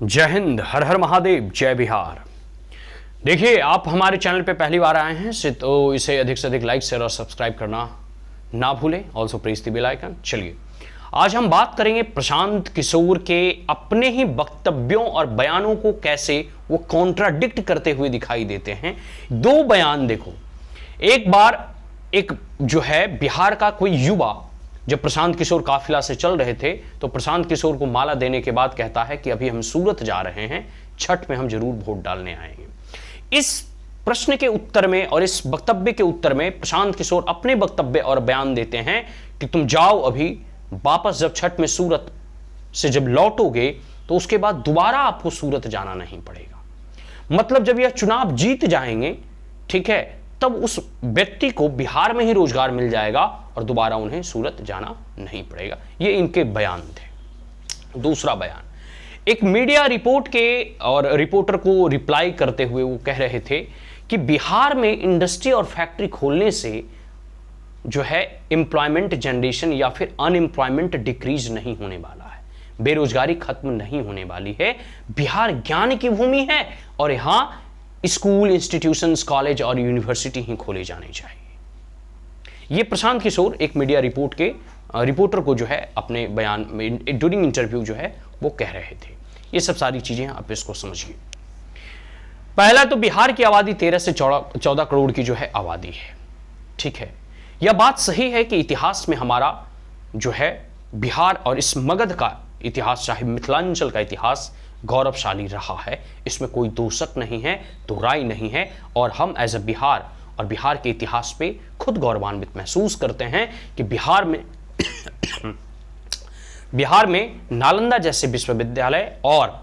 जय हिंद, हर हर महादेव, जय बिहार। देखिए, आप हमारे चैनल पे पहली बार आए हैं तो इसे अधिक से अधिक लाइक शेयर और सब्सक्राइब करना ना भूलें। Also press the bell icon. चलिए, आज हम बात करेंगे प्रशांत किशोर के अपने ही वक्तव्यों और बयानों को कैसे वो कॉन्ट्राडिक्ट करते हुए दिखाई देते हैं। दो बयान देखो। एक बार एक जो है बिहार का कोई युवा जब प्रशांत किशोर काफिला से चल रहे थे तो प्रशांत किशोर को माला देने के बाद कहता है कि अभी हम सूरत जा रहे हैं, छठ में हम जरूर वोट डालने आएंगे। इस प्रश्न के उत्तर में और इस वक्तव्य के उत्तर में प्रशांत किशोर अपने वक्तव्य और बयान देते हैं कि तुम जाओ, अभी वापस जब छठ में सूरत से जब लौटोगे तो उसके बाद दोबारा आपको सूरत जाना नहीं पड़ेगा। मतलब जब यह चुनाव जीत जाएंगे, ठीक है, तब उस व्यक्ति को बिहार में ही रोजगार मिल जाएगा और दोबारा उन्हें सूरत जाना नहीं पड़ेगा। ये इनके बयान थे। दूसरा बयान, एक मीडिया रिपोर्ट के और रिपोर्टर को रिप्लाई करते हुए वो कह रहे थे कि बिहार में इंडस्ट्री और फैक्ट्री खोलने से जो है एम्प्लॉयमेंट जनरेशन या फिर अनएम्प्लॉयमेंट डिक्रीज नहीं होने वाला है, बेरोजगारी खत्म नहीं होने वाली है। बिहार ज्ञान की भूमि है और यहां स्कूल, इंस्टीट्यूशंस, कॉलेज और यूनिवर्सिटी ही खोले जाने चाहिए। ये प्रशांत किशोर एक मीडिया रिपोर्ट के रिपोर्टर को जो है अपने बयान में ड्यूरिंग इंटरव्यू जो है वो कह रहे थे। ये सब सारी चीजें आप इसको समझिए। पहला तो बिहार की आबादी 13 से 14 करोड़ की जो है आबादी है, ठीक है। यह बात सही है कि इतिहास में हमारा जो है बिहार और इस मगध का इतिहास, चाहे मिथिलांचल का इतिहास गौरवशाली रहा है, इसमें कोई दोषक नहीं है, दो राय नहीं है। और हम एज अ बिहार और बिहार के इतिहास पे खुद गौरवान्वित महसूस करते हैं कि बिहार में नालंदा जैसे विश्वविद्यालय और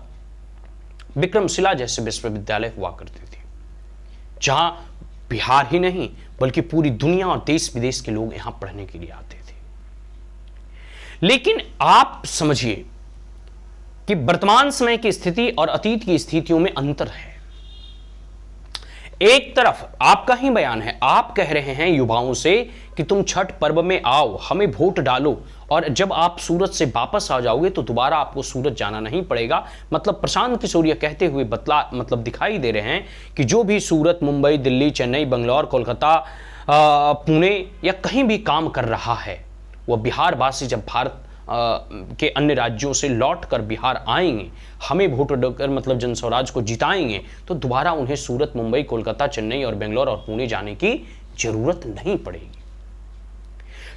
विक्रमशिला जैसे विश्वविद्यालय हुआ करते थे, जहां बिहार ही नहीं बल्कि पूरी दुनिया और देश विदेश के लोग यहां पढ़ने के लिए आते थे। लेकिन आप समझिए कि वर्तमान समय की स्थिति और अतीत की स्थितियों में अंतर है। एक तरफ आपका ही बयान है, आप कह रहे हैं युवाओं से कि तुम छठ पर्व में आओ, हमें वोट डालो, और जब आप सूरत से वापस आ जाओगे तो दोबारा आपको सूरत जाना नहीं पड़ेगा। मतलब प्रशांत किशोर यह कहते हुए मतलब दिखाई दे रहे हैं कि जो भी सूरत, मुंबई, दिल्ली, चेन्नई, बंगलौर, कोलकाता, पुणे या कहीं भी काम कर रहा है, वह बिहार वासी जब भारत के अन्य राज्यों से लौटकर बिहार आएंगे, हमें वोट देकर मतलब जनस्वराज को जिताएंगे, तो दोबारा उन्हें सूरत, मुंबई, कोलकाता, चेन्नई और बेंगलोर और पुणे जाने की जरूरत नहीं पड़ेगी।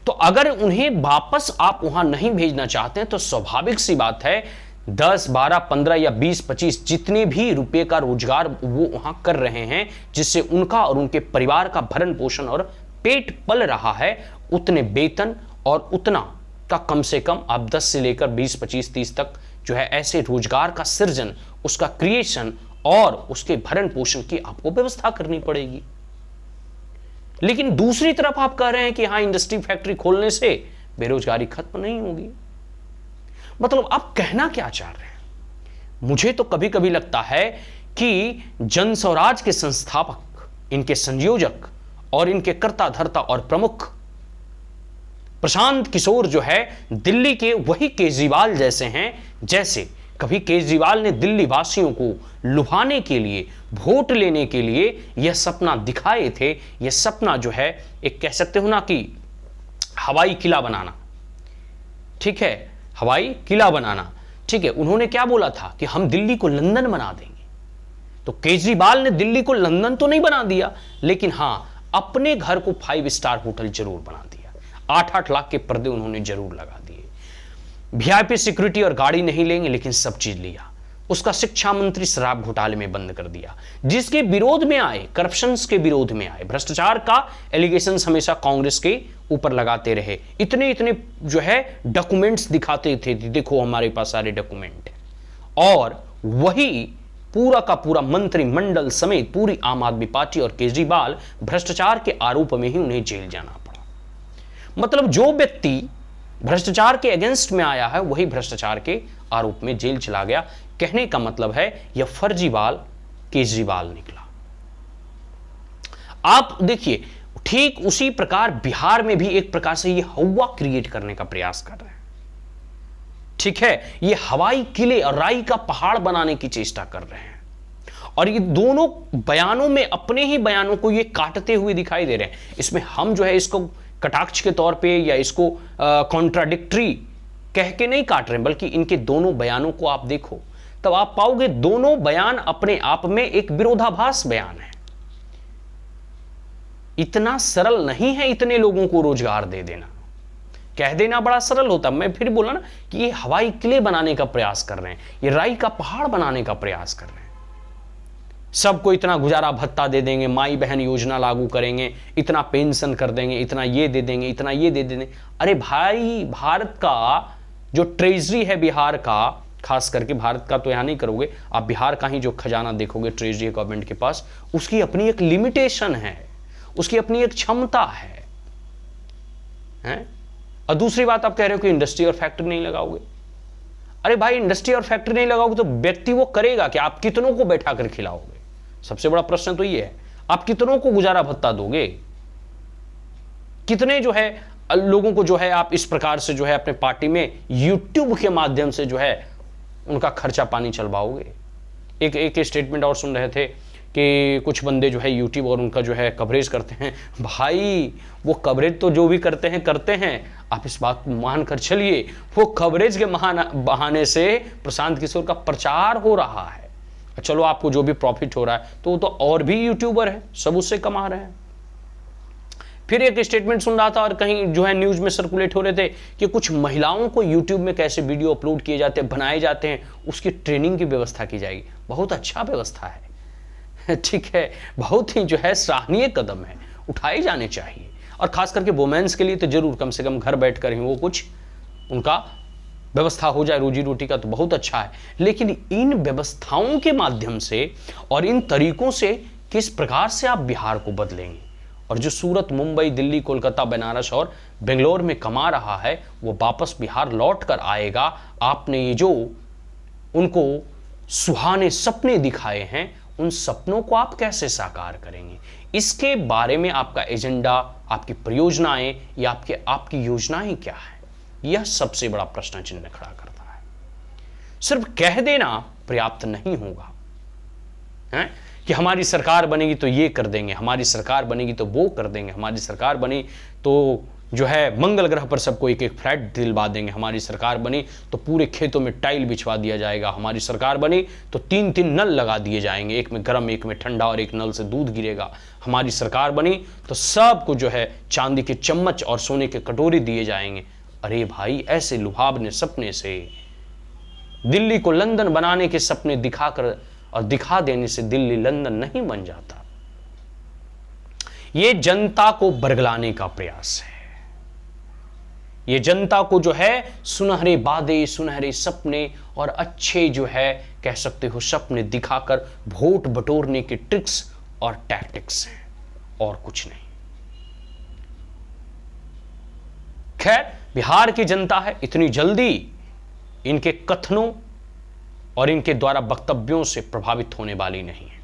तो अगर उन्हें वापस आप वहां नहीं भेजना चाहते हैं तो स्वाभाविक सी बात है 10, 12, 15 या 20, 25 जितने भी रुपए का रोजगार वो वहां कर रहे हैं, जिससे उनका और उनके परिवार का भरण पोषण और पेट पल रहा है, उतने वेतन और उतना का कम से कम आप 10 से लेकर 20, 25, 30 तक जो है ऐसे रोजगार का सृजन, उसका क्रिएशन और उसके भरण पोषण की आपको व्यवस्था करनी पड़ेगी। लेकिन दूसरी तरफ आप कह रहे हैं कि हाँ, इंडस्ट्री फैक्ट्री खोलने से बेरोजगारी खत्म नहीं होगी। मतलब आप कहना क्या चाह रहे हैं? मुझे तो कभी कभी लगता है कि जनस्वराज के संस्थापक, इनके संयोजक और इनके कर्ता धर्ता और प्रमुख प्रशांत किशोर जो है दिल्ली के वही केजरीवाल जैसे हैं, जैसे कभी केजरीवाल ने दिल्ली वासियों को लुभाने के लिए, वोट लेने के लिए यह सपना दिखाए थे। यह सपना जो है एक कह सकते हो ना कि हवाई किला बनाना, ठीक है, हवाई किला बनाना, ठीक है। उन्होंने क्या बोला था कि हम दिल्ली को लंदन बना देंगे। तो केजरीवाल ने दिल्ली को लंदन तो नहीं बना दिया, लेकिन हां, अपने घर को 5 स्टार होटल जरूर बना दिया। 8-8 लाख के पर्दे उन्होंने जरूर लगा दिए। वीआईपी सिक्योरिटी और गाड़ी नहीं लेंगे, लेकिन सब चीज लिया। उसका शिक्षा मंत्री शराब घोटाले में बंद कर दिया, जिसके विरोध में आए, करप्शन के विरोध में आए, भ्रष्टाचार का एलिगेशन हमेशा कांग्रेस के ऊपर लगाते रहे। इतने इतने जो है डॉक्यूमेंट्स दिखाते थे, देखो हमारे पास सारे डॉक्यूमेंट है। और वही पूरा का पूरा मंत्रिमंडल समेत पूरी आम आदमी पार्टी और केजरीवाल भ्रष्टाचार के आरोप में ही उन्हें जेल जाना पड़ा। मतलब जो व्यक्ति भ्रष्टाचार के अगेंस्ट में आया है वही भ्रष्टाचार के आरोप में जेल चला गया। कहने का मतलब है यह फर्जीवाल केजरीवाल निकला। आप देखिए, ठीक उसी प्रकार बिहार में भी एक प्रकार से यह हवा क्रिएट करने का प्रयास कर रहे हैं, ठीक है, ये हवाई किले और राई का पहाड़ बनाने की चेष्टा कर रहे हैं। और ये दोनों बयानों में अपने ही बयानों को ये काटते हुए दिखाई दे रहे हैं। इसमें हम जो है इसको कटाक्ष के तौर पे या इसको कॉन्ट्राडिक्टरी कह के नहीं काट रहे हैं, बल्कि इनके दोनों बयानों को आप देखो तब आप पाओगे दोनों बयान अपने आप में एक विरोधाभास बयान है। इतना सरल नहीं है इतने लोगों को रोजगार दे देना, कह देना बड़ा सरल होता। मैं फिर बोला ना कि ये हवाई किले बनाने का प्रयास कर रहे हैं, ये राई का पहाड़ बनाने का प्रयास कर रहे हैं। सबको इतना गुजारा भत्ता दे देंगे, माई बहन योजना लागू करेंगे, इतना पेंशन कर देंगे, इतना ये दे देंगे, इतना ये दे देंगे। अरे भाई, भारत का जो ट्रेजरी है बिहार का, खास करके भारत का तो यहां नहीं करोगे आप, बिहार का ही जो खजाना देखोगे ट्रेजरी गवर्नमेंट के पास, उसकी अपनी एक लिमिटेशन है, उसकी अपनी एक क्षमता है? और दूसरी बात आप कह रहे हो कि इंडस्ट्री और फैक्ट्री नहीं लगाओगे। अरे भाई, इंडस्ट्री और फैक्ट्री नहीं लगाओगे तो व्यक्ति वो करेगा कि आप कितनों को बैठा कर खिलाओगे? सबसे बड़ा प्रश्न तो ये है, आप कितनों को गुजारा भत्ता दोगे? कितने जो है लोगों को जो है आप इस प्रकार से जो है अपने पार्टी में यूट्यूब के माध्यम से जो है उनका खर्चा पानी चलवाओगे? एक स्टेटमेंट और सुन रहे थे कि कुछ बंदे जो है यूट्यूब और उनका जो है कवरेज करते हैं। भाई, वो कवरेज तो जो भी करते हैं, आप इस बात को मान कर चलिए, वो कवरेज के बहाने से प्रशांत किशोर का प्रचार हो रहा है। चलो, आपको जो भी प्रॉफिट हो रहा है तो वो तो और भी यूट्यूबर है, सब उससे कमा रहे हैं। फिर एक स्टेटमेंट सुन रहा था और कहीं जो है न्यूज में सर्कुलेट हो रहे थे कि कुछ महिलाओं को यूट्यूब में कैसे वीडियो अपलोड किए जाते हैं, बनाए जाते हैं, उसकी ट्रेनिंग की व्यवस्था की जाएगी। बहुत अच्छा व्यवस्था है, ठीक है, बहुत ही जो है सराहनीय कदम है, उठाए जाने चाहिए। और खास करके वुमेन्स के लिए तो जरूर, कम से कम घर बैठकर ही वो कुछ उनका व्यवस्था हो जाए रोजी रोटी का, तो बहुत अच्छा है। लेकिन इन व्यवस्थाओं के माध्यम से और इन तरीकों से किस प्रकार से आप बिहार को बदलेंगे? और जो सूरत, मुंबई, दिल्ली, कोलकाता, बनारस और बेंगलोर में कमा रहा है, वो वापस बिहार लौट कर आएगा। आपने ये जो उनको सुहाने सपने दिखाए हैं, उन सपनों को आप कैसे साकार करेंगे? इसके बारे में आपका एजेंडा, आपकी परियोजनाएं या आपकी योजनाएं क्या है? यह सबसे बड़ा प्रश्न चिन्ह खड़ा करता है। सिर्फ कह देना पर्याप्त नहीं होगा है कि हमारी सरकार बनेगी तो ये कर देंगे, हमारी सरकार बनेगी तो वो कर देंगे, हमारी सरकार बनी तो जो है मंगल ग्रह पर सबको एक एक फ्लैट दिलवा देंगे, हमारी सरकार बनी तो पूरे खेतों में टाइल बिछवा दिया जाएगा, हमारी सरकार बनी तो 3-3 नल लगा दिए जाएंगे, एक में गर्म, एक में ठंडा और एक नल से दूध गिरेगा, हमारी सरकार बनी तो सबको जो है चांदी के चम्मच और सोने के कटोरी दिए जाएंगे। अरे भाई, ऐसे लुभावने सपने से, दिल्ली को लंदन बनाने के सपने दिखाकर और दिखा देने से दिल्ली लंदन नहीं बन जाता। ये जनता को बरगलाने का प्रयास है। ये जनता को जो है सुनहरे वादे, सुनहरे सपने और अच्छे जो है कह सकते हो सपने दिखाकर वोट बटोरने के ट्रिक्स और टैक्टिक्स हैं, और कुछ नहीं। खैर, बिहार की जनता है, इतनी जल्दी इनके कथनों और इनके द्वारा वक्तव्यों से प्रभावित होने वाली नहीं है।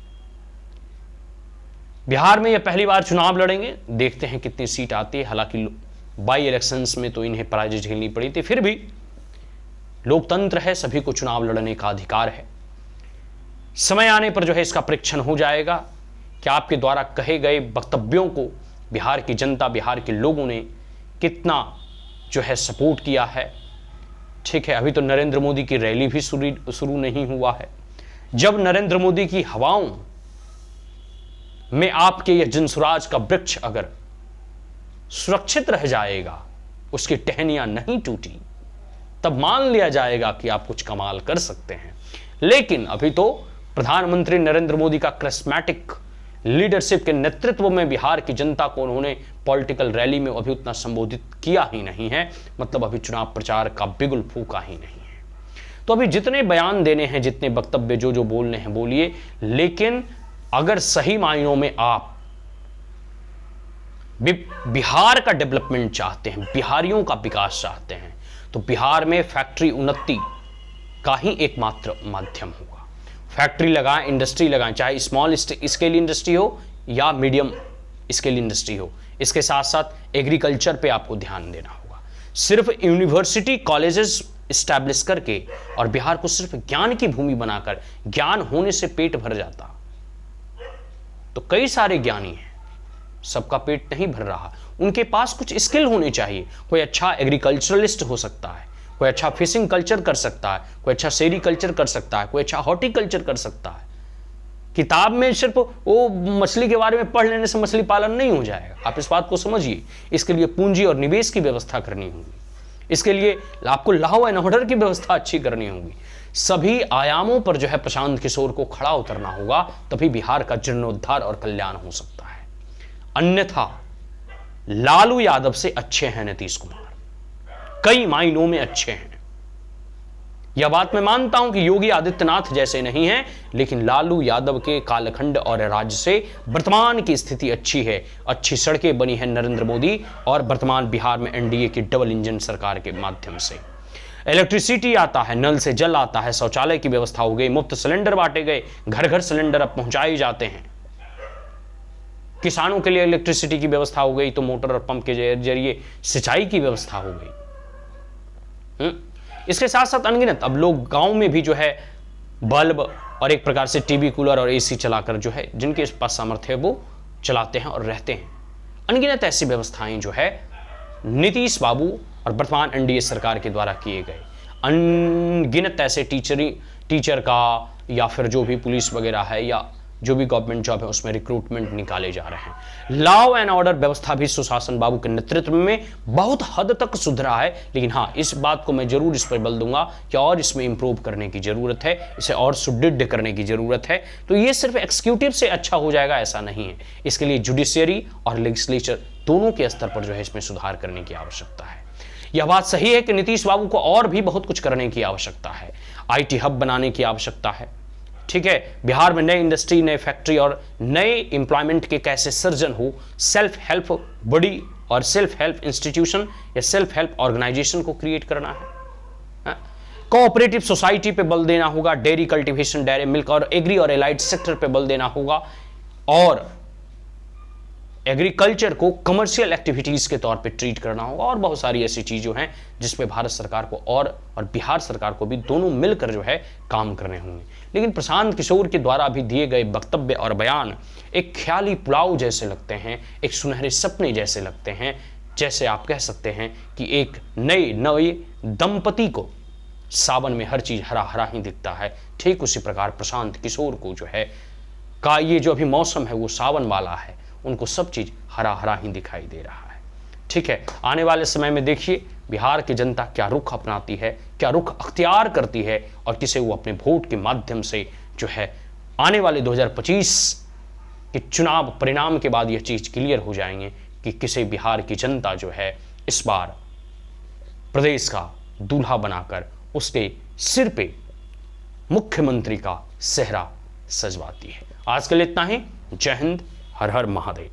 बिहार में यह पहली बार चुनाव लड़ेंगे, देखते हैं कितनी सीट आती है। हालांकि बाई इलेक्शंस में तो इन्हें पराजय झेलनी पड़ी थी, फिर भी लोकतंत्र है, सभी को चुनाव लड़ने का अधिकार है। समय आने पर जो है इसका परीक्षण हो जाएगा कि आपके द्वारा कहे गए वक्तव्यों को बिहार की जनता, बिहार के लोगों ने कितना जो है सपोर्ट किया है। ठीक है, अभी तो नरेंद्र मोदी की रैली भी शुरू नहीं हुआ है। जब नरेंद्र मोदी की हवाओं में आपके यह जनसुराज का वृक्ष अगर सुरक्षित रह जाएगा, उसकी टहनियां नहीं टूटी, तब मान लिया जाएगा कि आप कुछ कमाल कर सकते हैं। लेकिन अभी तो प्रधानमंत्री नरेंद्र मोदी का करिस्मेटिक लीडरशिप के नेतृत्व में बिहार की जनता को उन्होंने पॉलिटिकल रैली में अभी उतना संबोधित किया ही नहीं है, मतलब अभी चुनाव प्रचार का बिगुल फूका ही नहीं है। तो अभी जितने बयान देने हैं, जितने वक्तव्य जो बोलने हैं बोलिए, लेकिन अगर सही मायनों में आप बिहार का डेवलपमेंट चाहते हैं, बिहारियों का विकास चाहते हैं, तो बिहार में फैक्ट्री उन्नति का ही एकमात्र माध्यम होगा। फैक्ट्री लगाएं, इंडस्ट्री लगाएं, चाहे स्मॉल स्केल इंडस्ट्री हो या मीडियम स्केल इंडस्ट्री हो। इसके साथ साथ एग्रीकल्चर पे आपको ध्यान देना होगा। सिर्फ यूनिवर्सिटी कॉलेजेस इस्टेब्लिश करके और बिहार को सिर्फ ज्ञान की भूमि बनाकर, ज्ञान होने से पेट भर जाता, तो कई सारे ज्ञानी हैं, सबका पेट नहीं भर रहा, उनके पास कुछ स्किल होने चाहिए। कोई अच्छा एग्रीकल्चरलिस्ट हो सकता है, कोई अच्छा फिशिंग कल्चर कर सकता है, कोई अच्छा सेरीकल्चर कर सकता है, कोई अच्छा हॉर्टिकल्चर कर सकता है। किताब में सिर्फ वो मछली के बारे में पढ़ लेने से मछली पालन नहीं हो जाएगा, आप इस बात को समझिए। इसके लिए पूंजी और निवेश की व्यवस्था करनी होगी, इसके लिए आपको लॉ एंड ऑर्डर की व्यवस्था अच्छी करनी होगी। सभी आयामों पर जो है प्रशांत किशोर को खड़ा उतरना होगा, तभी बिहार का जीर्णोद्धार और कल्याण हो सकता है। अन्यथा लालू यादव से अच्छे हैं नीतीश कुमार, कई मायनों में अच्छे हैं। यह बात मैं मानता हूं कि योगी आदित्यनाथ जैसे नहीं हैं, लेकिन लालू यादव के कालखंड और राज्य से वर्तमान की स्थिति अच्छी है। अच्छी सड़कें बनी हैं नरेंद्र मोदी और वर्तमान बिहार में एनडीए की डबल इंजन सरकार के माध्यम से। इलेक्ट्रिसिटी आता है, नल से जल आता है, शौचालय की व्यवस्था हो गई, मुफ्त सिलेंडर बांटे गए, घर घर सिलेंडर अब पहुंचाए जाते हैं। किसानों के लिए इलेक्ट्रिसिटी की व्यवस्था हो गई, तो मोटर और पंप के जरिए सिंचाई की व्यवस्था हो गई। इसके साथ साथ अनगिनत अब लोग गांव में भी जो है बल्ब और एक प्रकार से टीवी, कूलर और एसी चलाकर जो है जिनके पास सामर्थ्य है वो चलाते हैं और रहते हैं। अनगिनत ऐसी व्यवस्थाएं जो है नीतीश बाबू और वर्तमान एनडीए सरकार के द्वारा किए गए। अनगिनत ऐसे टीचर का या फिर जो भी पुलिस वगैरह है या जो भी गवर्नमेंट जॉब है उसमें रिक्रूटमेंट निकाले जा रहे हैं। लॉ एंड ऑर्डर व्यवस्था भी सुशासन बाबू के नेतृत्व में बहुत हद तक सुधरा है, लेकिन हाँ, इस बात को मैं जरूर इस पर बल दूंगा कि और इसमें इंप्रूव करने की जरूरत है, इसे और सुदृढ़ करने की जरूरत है। तो ये सिर्फ एक्सिक्यूटिव से अच्छा हो जाएगा ऐसा नहीं है, इसके लिए जुडिशियरी और लेजिस्लेचर दोनों के स्तर पर जो है इसमें सुधार करने की आवश्यकता है। यह बात सही है कि नीतीश बाबू को और भी बहुत कुछ करने की आवश्यकता है। आईटी हब बनाने की आवश्यकता है, ठीक है। बिहार में नए इंडस्ट्री, नए फैक्ट्री और नए एम्प्लॉयमेंट के कैसे सर्जन हो, सेल्फ हेल्प बॉडी और सेल्फ हेल्प इंस्टीट्यूशन या सेल्फ हेल्प ऑर्गेनाइजेशन को क्रिएट करना है। कोऑपरेटिव सोसाइटी पे बल देना होगा, डेयरी कल्टीवेशन, डेयरी मिल्क और एग्री और एलाइड सेक्टर पे बल देना होगा, और एग्रीकल्चर को कमर्शियल एक्टिविटीज के तौर पे ट्रीट करना होगा, और बहुत सारी ऐसी चीजें हैं जिसमें भारत सरकार को और बिहार सरकार को भी दोनों मिलकर जो है काम करने होंगे। लेकिन प्रशांत किशोर के द्वारा भी दिए गए वक्तव्य और बयान एक ख्याली पुलाव जैसे लगते हैं, एक सुनहरे सपने जैसे लगते हैं। जैसे आप कह सकते हैं कि एक नए दंपति को सावन में हर चीज हरा हरा ही दिखता है, ठीक उसी प्रकार प्रशांत किशोर को जो है का ये जो अभी मौसम है वो सावन वाला है, उनको सब चीज हरा हरा ही दिखाई दे रहा है। ठीक है, आने वाले समय में देखिए बिहार की जनता क्या रुख अपनाती है, क्या रुख अख्तियार करती है, और किसे वो अपने वोट के माध्यम से जो है आने वाले 2025 के चुनाव परिणाम के बाद यह चीज क्लियर हो जाएंगे कि किसे बिहार की जनता जो है इस बार प्रदेश का दूल्हा बनाकर उसके सिर पे मुख्यमंत्री का सेहरा सजवाती है। आज के लिए इतना ही। जय हिंद, हर हर महादेव।